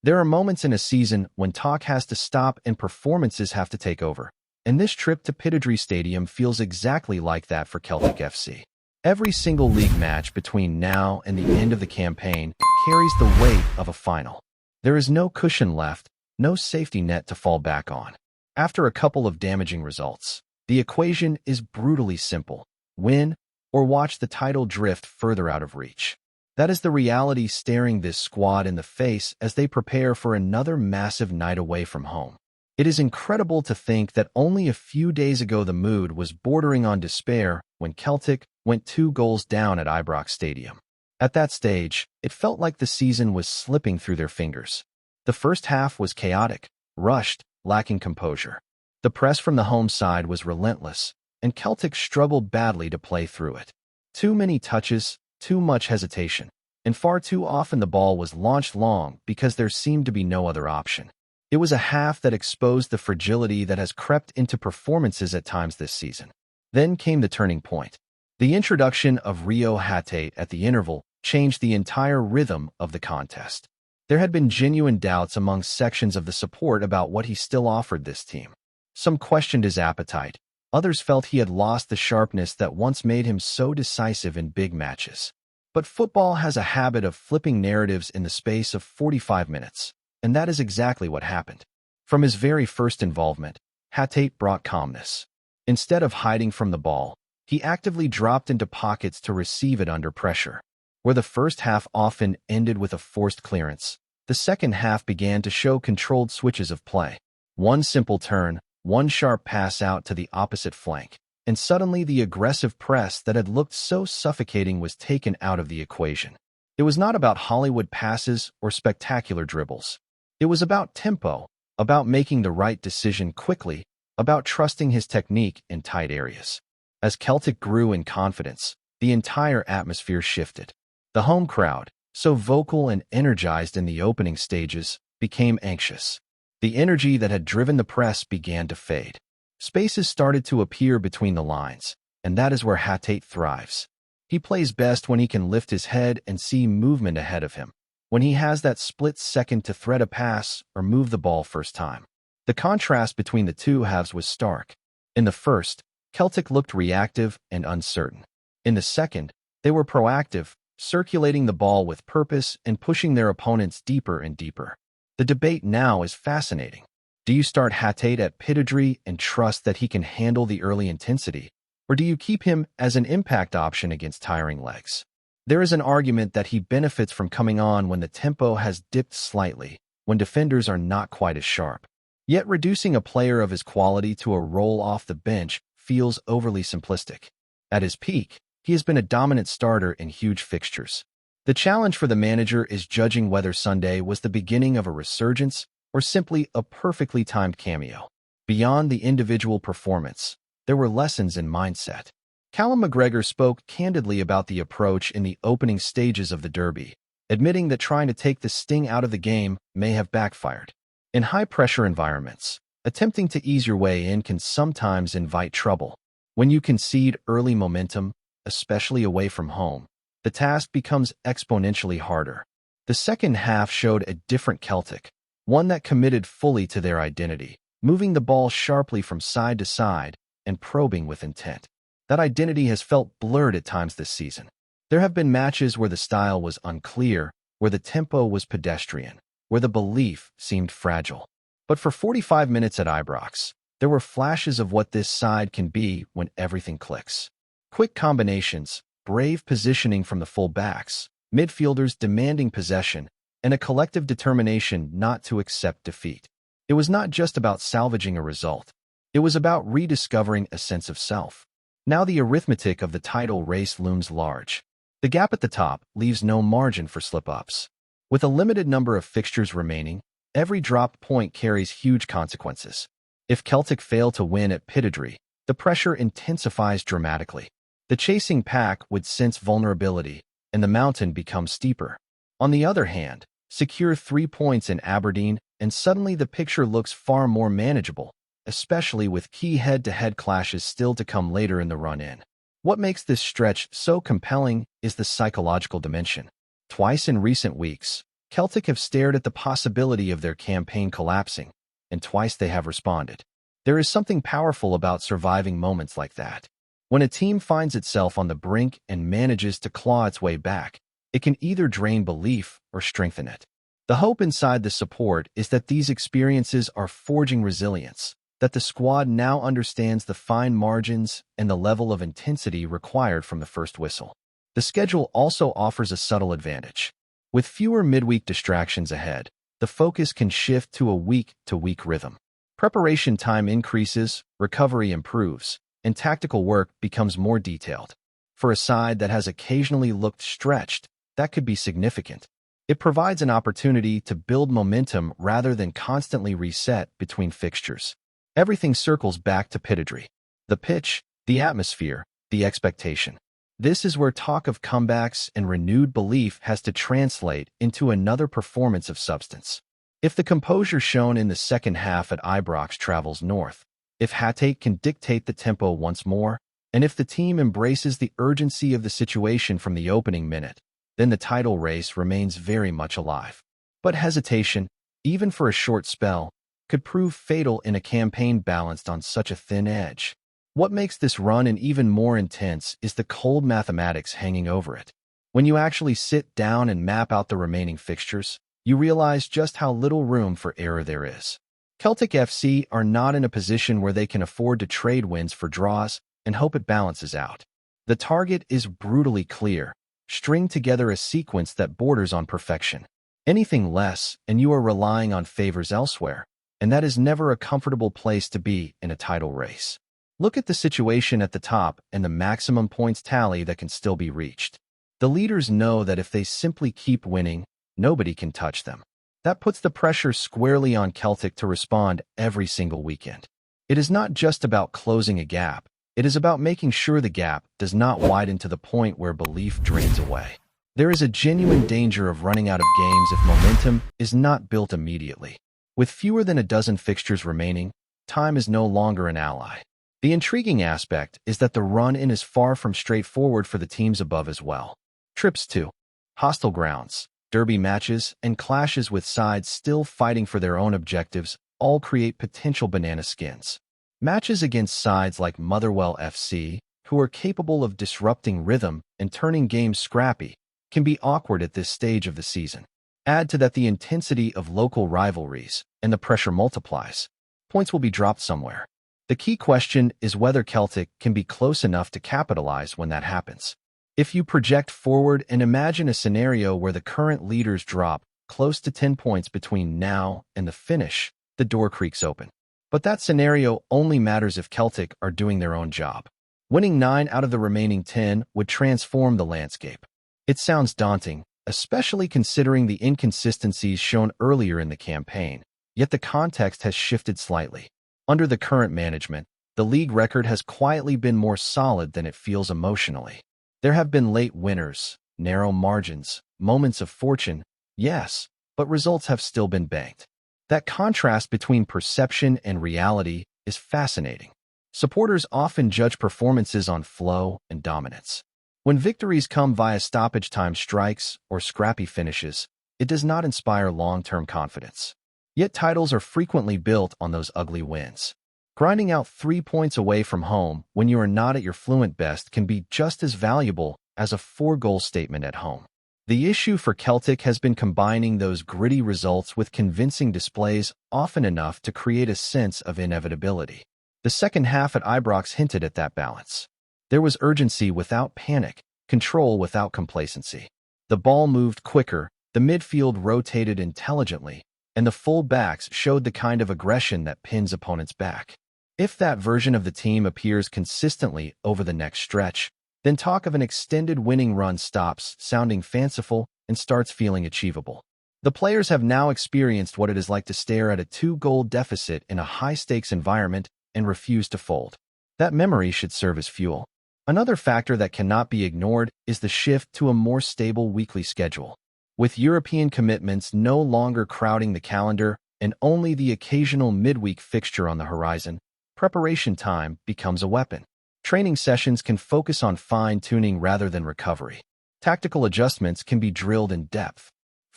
There are moments in a season when talk has to stop and performances have to take over. And this trip to Pittodrie Stadium feels exactly like that for Celtic FC. Every single league match between now and the end of the campaign carries the weight of a final. There is no cushion left, no safety net to fall back on. After a couple of damaging results, the equation is brutally simple: win or watch the title drift further out of reach. That is the reality staring this squad in the face as they prepare for another massive night away from home. It is incredible to think that only a few days ago the mood was bordering on despair when Celtic went 2 goals down at Ibrox Stadium. At that stage, it felt like the season was slipping through their fingers. The first half was chaotic, rushed, lacking composure. The press from the home side was relentless, and Celtic struggled badly to play through it. Too many touches, too much hesitation, and far too often the ball was launched long because there seemed to be no other option. It was a half that exposed the fragility that has crept into performances at times this season. Then came the turning point. The introduction of Reo Hatate at the interval changed the entire rhythm of the contest. There had been genuine doubts among sections of the support about what he still offered this team. Some questioned his appetite. Others felt he had lost the sharpness that once made him so decisive in big matches. But football has a habit of flipping narratives in the space of 45 minutes, and that is exactly what happened. From his very first involvement, Hatate brought calmness. Instead of hiding from the ball, he actively dropped into pockets to receive it under pressure. Where the first half often ended with a forced clearance, the second half began to show controlled switches of play. One simple turn, one sharp pass out to the opposite flank, and suddenly the aggressive press that had looked so suffocating was taken out of the equation. It was not about Hollywood passes or spectacular dribbles. It was about tempo, about making the right decision quickly, about trusting his technique in tight areas. As Celtic grew in confidence, the entire atmosphere shifted. The home crowd, so vocal and energized in the opening stages, became anxious. The energy that had driven the press began to fade. Spaces started to appear between the lines, and that is where Hatate thrives. He plays best when he can lift his head and see movement ahead of him, when he has that split second to thread a pass or move the ball first time. The contrast between the two halves was stark. In the first, Celtic looked reactive and uncertain. In the second, they were proactive, circulating the ball with purpose and pushing their opponents deeper and deeper. The debate now is fascinating. Do you start Hatate at Pittodrie and trust that he can handle the early intensity, or do you keep him as an impact option against tiring legs? There is an argument that he benefits from coming on when the tempo has dipped slightly, when defenders are not quite as sharp. Yet reducing a player of his quality to a role off the bench feels overly simplistic. At his peak, he has been a dominant starter in huge fixtures. The challenge for the manager is judging whether Sunday was the beginning of a resurgence or simply a perfectly timed cameo. Beyond the individual performance, there were lessons in mindset. Callum McGregor spoke candidly about the approach in the opening stages of the derby, admitting that trying to take the sting out of the game may have backfired. In high-pressure environments, attempting to ease your way in can sometimes invite trouble. When you concede early momentum, especially away from home, the task becomes exponentially harder. The second half showed a different Celtic, one that committed fully to their identity, moving the ball sharply from side to side and probing with intent. That identity has felt blurred at times this season. There have been matches where the style was unclear, where the tempo was pedestrian, where the belief seemed fragile. But for 45 minutes at Ibrox, there were flashes of what this side can be when everything clicks. Quick combinations, brave positioning from the full-backs, midfielders demanding possession, and a collective determination not to accept defeat. It was not just about salvaging a result. It was about rediscovering a sense of self. Now the arithmetic of the title race looms large. The gap at the top leaves no margin for slip-ups. With a limited number of fixtures remaining, every dropped point carries huge consequences. If Celtic fail to win at Pittodrie, the pressure intensifies dramatically. The chasing pack would sense vulnerability, and the mountain becomes steeper. On the other hand, secure 3 points in Aberdeen, and suddenly the picture looks far more manageable, especially with key head-to-head clashes still to come later in the run-in. What makes this stretch so compelling is the psychological dimension. Twice in recent weeks, Celtic have stared at the possibility of their campaign collapsing, and twice they have responded. There is something powerful about surviving moments like that. When a team finds itself on the brink and manages to claw its way back, it can either drain belief or strengthen it. The hope inside the support is that these experiences are forging resilience, that the squad now understands the fine margins and the level of intensity required from the first whistle. The schedule also offers a subtle advantage. With fewer midweek distractions ahead, the focus can shift to a week-to-week rhythm. Preparation time increases, recovery improves, and tactical work becomes more detailed. For a side that has occasionally looked stretched, that could be significant. It provides an opportunity to build momentum rather than constantly reset between fixtures. Everything circles back to Pittodrie. The pitch, the atmosphere, the expectation. This is where talk of comebacks and renewed belief has to translate into another performance of substance. If the composure shown in the second half at Ibrox travels north, if Hatate can dictate the tempo once more, and if the team embraces the urgency of the situation from the opening minute, then the title race remains very much alive. But hesitation, even for a short spell, could prove fatal in a campaign balanced on such a thin edge. What makes this run even more intense is the cold mathematics hanging over it. When you actually sit down and map out the remaining fixtures, you realize just how little room for error there is. Celtic FC are not in a position where they can afford to trade wins for draws and hope it balances out. The target is brutally clear. String together a sequence that borders on perfection. Anything less, and you are relying on favors elsewhere, and that is never a comfortable place to be in a title race. Look at the situation at the top and the maximum points tally that can still be reached. The leaders know that if they simply keep winning, nobody can touch them. That puts the pressure squarely on Celtic to respond every single weekend. It is not just about closing a gap. It is about making sure the gap does not widen to the point where belief drains away. There is a genuine danger of running out of games if momentum is not built immediately. With fewer than a dozen fixtures remaining, time is no longer an ally. The intriguing aspect is that the run-in is far from straightforward for the teams above as well. Trips to hostile grounds, derby matches, and clashes with sides still fighting for their own objectives all create potential banana skins. Matches against sides like Motherwell FC, who are capable of disrupting rhythm and turning games scrappy, can be awkward at this stage of the season. Add to that the intensity of local rivalries, and the pressure multiplies. Points will be dropped somewhere. The key question is whether Celtic can be close enough to capitalize when that happens. If you project forward and imagine a scenario where the current leaders drop close to 10 points between now and the finish, the door creaks open. But that scenario only matters if Celtic are doing their own job. Winning 9 out of the remaining 10 would transform the landscape. It sounds daunting, especially considering the inconsistencies shown earlier in the campaign, yet the context has shifted slightly. Under the current management, the league record has quietly been more solid than it feels emotionally. There have been late winners, narrow margins, moments of fortune, yes, but results have still been banked. That contrast between perception and reality is fascinating. Supporters often judge performances on flow and dominance. When victories come via stoppage time strikes or scrappy finishes, it does not inspire long-term confidence. Yet titles are frequently built on those ugly wins. Grinding out 3 points away from home when you are not at your fluent best can be just as valuable as a 4-goal statement at home. The issue for Celtic has been combining those gritty results with convincing displays often enough to create a sense of inevitability. The second half at Ibrox hinted at that balance. There was urgency without panic, control without complacency. The ball moved quicker, the midfield rotated intelligently, and the full-backs showed the kind of aggression that pins opponents back. If that version of the team appears consistently over the next stretch, then talk of an extended winning run stops sounding fanciful and starts feeling achievable. The players have now experienced what it is like to stare at a 2-goal deficit in a high-stakes environment and refuse to fold. That memory should serve as fuel. Another factor that cannot be ignored is the shift to a more stable weekly schedule. With European commitments no longer crowding the calendar and only the occasional midweek fixture on the horizon, preparation time becomes a weapon. Training sessions can focus on fine-tuning rather than recovery. Tactical adjustments can be drilled in depth.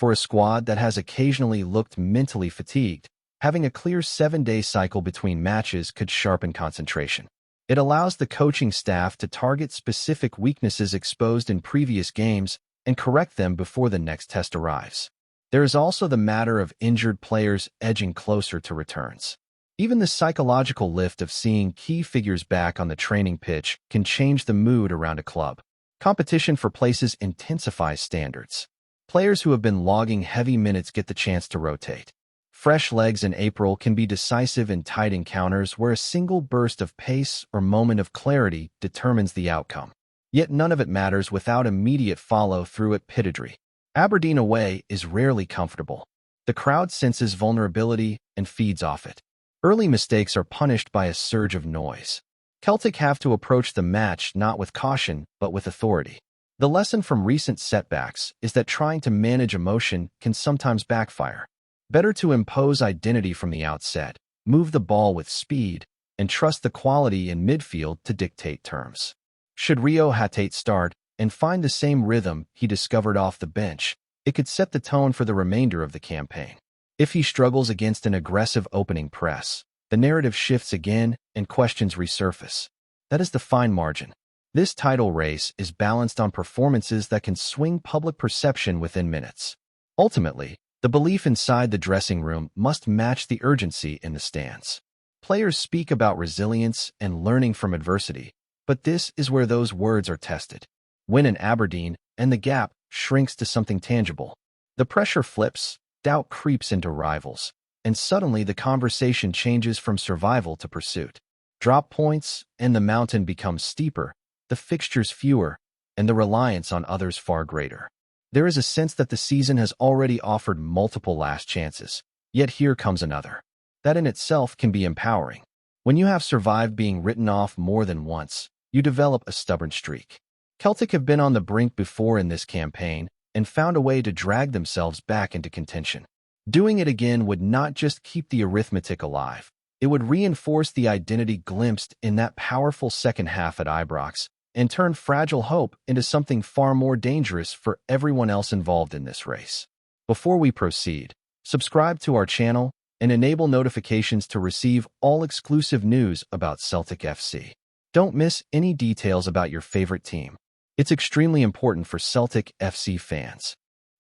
For a squad that has occasionally looked mentally fatigued, having a clear 7-day cycle between matches could sharpen concentration. It allows the coaching staff to target specific weaknesses exposed in previous games and correct them before the next test arrives. There is also the matter of injured players edging closer to returns. Even the psychological lift of seeing key figures back on the training pitch can change the mood around a club. Competition for places intensifies standards. Players who have been logging heavy minutes get the chance to rotate. Fresh legs in April can be decisive in tight encounters where a single burst of pace or moment of clarity determines the outcome. Yet none of it matters without immediate follow-through at Pittodrie. Aberdeen away is rarely comfortable. The crowd senses vulnerability and feeds off it. Early mistakes are punished by a surge of noise. Celtic have to approach the match not with caution, but with authority. The lesson from recent setbacks is that trying to manage emotion can sometimes backfire. Better to impose identity from the outset, move the ball with speed, and trust the quality in midfield to dictate terms. Should Reo Hatate start and find the same rhythm he discovered off the bench, it could set the tone for the remainder of the campaign. If he struggles against an aggressive opening press, the narrative shifts again and questions resurface. That is the fine margin. This title race is balanced on performances that can swing public perception within minutes. Ultimately, the belief inside the dressing room must match the urgency in the stands. Players speak about resilience and learning from adversity, but this is where those words are tested. Win in Aberdeen, and the gap shrinks to something tangible. The pressure flips, doubt creeps into rivals, and suddenly the conversation changes from survival to pursuit. Drop points, and the mountain becomes steeper, the fixtures fewer, and the reliance on others far greater. There is a sense that the season has already offered multiple last chances, yet here comes another. That in itself can be empowering. When you have survived being written off more than once, you develop a stubborn streak. Celtic have been on the brink before in this campaign and found a way to drag themselves back into contention. Doing it again would not just keep the arithmetic alive, it would reinforce the identity glimpsed in that powerful second half at Ibrox and turn fragile hope into something far more dangerous for everyone else involved in this race. Before we proceed, subscribe to our channel and enable notifications to receive all exclusive news about Celtic FC. Don't miss any details about your favorite team. It's extremely important for Celtic FC fans.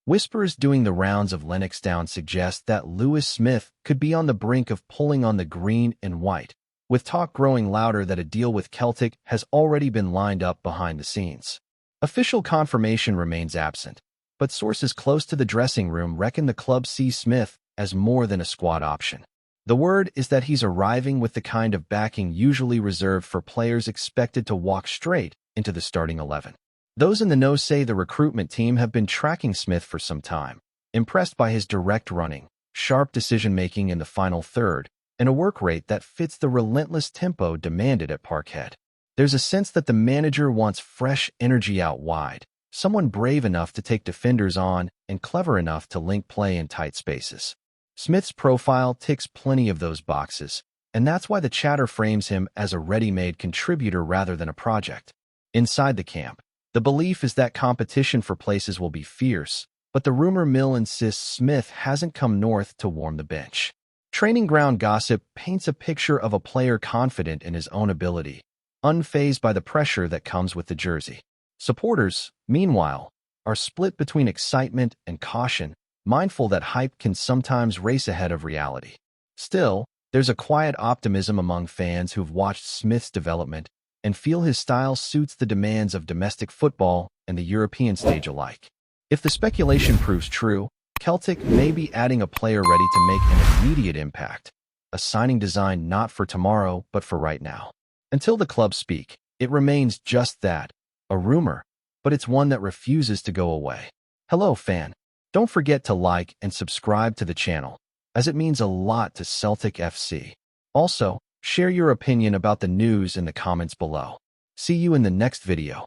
Whispers doing the rounds of Lennoxtown suggest that Lewis Smith could be on the brink of pulling on the green and white, with talk growing louder that a deal with Celtic has already been lined up behind the scenes. Official confirmation remains absent, but sources close to the dressing room reckon the club sees Smith as more than a squad option. The word is that he's arriving with the kind of backing usually reserved for players expected to walk straight into the starting 11. Those in the know say the recruitment team have been tracking Smith for some time, impressed by his direct running, sharp decision-making in the final third, and a work rate that fits the relentless tempo demanded at Parkhead. There's a sense that the manager wants fresh energy out wide, someone brave enough to take defenders on and clever enough to link play in tight spaces. Smith's profile ticks plenty of those boxes, and that's why the chatter frames him as a ready-made contributor rather than a project. Inside the camp, the belief is that competition for places will be fierce, but the rumor mill insists Smith hasn't come north to warm the bench. Training ground gossip paints a picture of a player confident in his own ability, unfazed by the pressure that comes with the jersey. Supporters, meanwhile, are split between excitement and caution, mindful that hype can sometimes race ahead of reality. Still, there's a quiet optimism among fans who've watched Smith's development and feel his style suits the demands of domestic football and the European stage alike. If the speculation proves true, Celtic may be adding a player ready to make an immediate impact, a signing designed not for tomorrow but for right now. Until the club speak, it remains just that, a rumor, but it's one that refuses to go away. Hello, fan. Don't forget to like and subscribe to the channel, as it means a lot to Celtic FC. Also, share your opinion about the news in the comments below. See you in the next video.